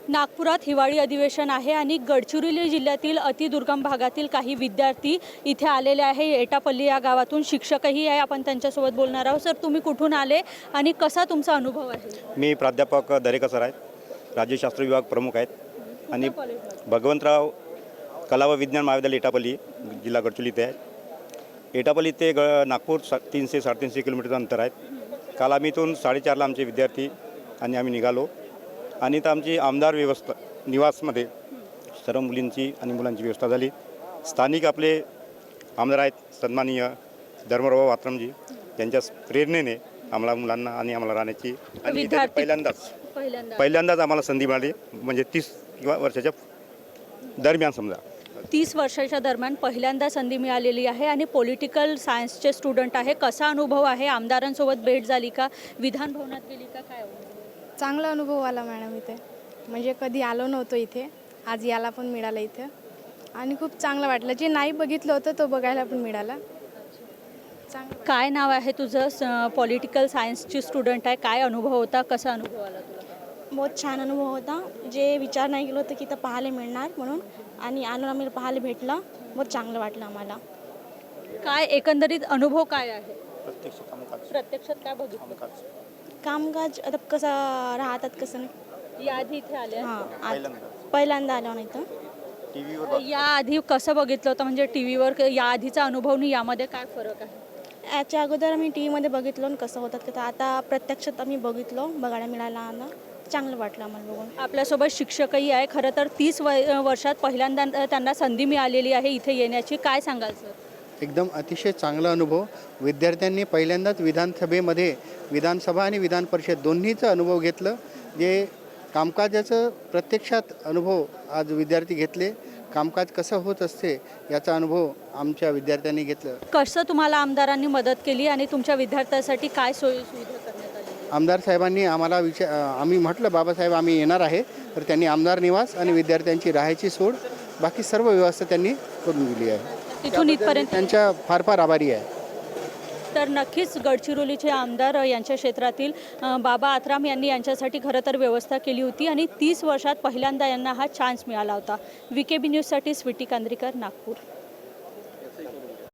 नागपुरात हिवाळी अधिवेशन आहे आणि गडचिरोली जिल्ह्यातील अतिदुर्गम भागातील काही विद्यार्थी इथे आलेले आहे। एटापल्ली या गावातून शिक्षकही आहे, आपण त्यांच्यासोबत बोलणार आहोत। सर, तुम्ही कुठून आले आणि कसा तुमचा अनुभव आहे? मी प्राध्यापक दरेकर सर आहेत, राज्यशास्त्र विभाग प्रमुख आहेत आणि भगवंतराव कला व विज्ञान महाविद्यालय एटापल्ली जिल्हा गडचिरोली इथे आहे। एटापल्ली ते नागपूर 300-350 किलोमीटरचं अंतर आहे। काल आम्ही इथून 4:30ला आमचे विद्यार्थी आणि आम्ही निघालो आणि तर आमची आमदार व्यवस्था निवासमध्ये सर्व मुलींची आणि मुलांची व्यवस्था झाली। स्थानिक आपले आमदार आहेत सन्माननीय धर्मराव वात्रमजी, त्यांच्या प्रेरणेने आम्हाला मुलांना आणि आम्हाला राहण्याची आणि पहिल्यांदाच आम्हाला संधी मिळाली, म्हणजे 30 वर्षाच्या दरम्यान समजा 30 वर्षाच्या दरम्यान पहिल्यांदा संधी मिळालेली आहे आणि पॉलिटिकल सायन्सचे स्टुडंट आहे। कसा अनुभव आहे? आमदारांसोबत भेट झाली का? विधान भवनात गेली का? काय चांगला अनुभव आला मॅडम इथे, म्हणजे कधी आलो नव्हतो इथे, आज याला पण मिळालं इथे आणि खूप चांगलं वाटलं। जे नाही बघितलं होतं तो बघायला पण मिळाला। चांगलं। काय नाव आहे तुझं? पॉलिटिकल सायन्सची स्टुडंट आहे, काय अनुभव होता? कसा अनुभव आला तुला? बहुत छान अनुभव होता, जे विचार नाही केलं होतं की इथं पाहायला मिळणार म्हणून, आणि आलो आम्ही पाहायला भेटलं, बहुत चांगलं वाटलं आम्हाला। काय एकंदरीत अनुभव काय आहे? प्रत्यक्षात काय बघितलं? कामकाज आता कसं राहतात कसं नाही, याआधी इथे आले? हां, पहिल्यांदा आलो नाही तर याआधी कसं बघितलं होतं, म्हणजे टी व्हीवर याआधीचा अनुभव आणि यामध्ये काय फरक आहे? याच्या अगोदर आम्ही टी व्हीमध्ये बघितलो आणि कसं होतात कसं, आता प्रत्यक्षात आम्ही बघितलो, बघायला मिळालं आम्हाला, चांगलं वाटलं आम्हाला बघून। आपल्यासोबत शिक्षकही आहे। खरं तर 30 वर्षात पहिल्यांदा त्यांना संधी मिळालेली आहे इथे येण्याची, काय सांगाल सर? एकदम अतिशय चांगला अनुभव। विद्यार्थ्यांनी पहिल्यांदाच विधानसभेमध्ये विधानसभा आणि विधान परिषद दोन्हीचा अनुभव घेतलं, जे कामकाजाचं प्रत्यक्षात अनुभव आज विद्यार्थी घेतले। कामकाज कसं होत असते याचा अनुभव आमच्या विद्यार्थ्यांनी घेतलं। कसं तुम्हाला आमदारांनी मदत केली आणि तुमच्या विद्यार्थ्यांसाठी काय सोयी सुविधा करण्यात आली? आमदार साहेबांनी आम्हाला आम्ही म्हटलं बाबासाहेब आम्ही येणार आहे, तर त्यांनी आमदार निवास आणि विद्यार्थ्यांची राहायची सोड बाकी सर्व व्यवस्था त्यांनी करून दिली आहे। तिथून इथपर्यंत त्यांच्या फार फार आभारी आहे। तर नक्कीच गडचिरोलीचे आमदार यांच्या क्षेत्रातील बाबा आत्राम यांनी यांच्यासाठी खरं तर व्यवस्था केली होती आणि 30 वर्षात पहिल्यांदा यांना हा चान्स मिळाला होता। VKB न्यूजसाठी स्वीटी कांद्रीकर, नागपूर।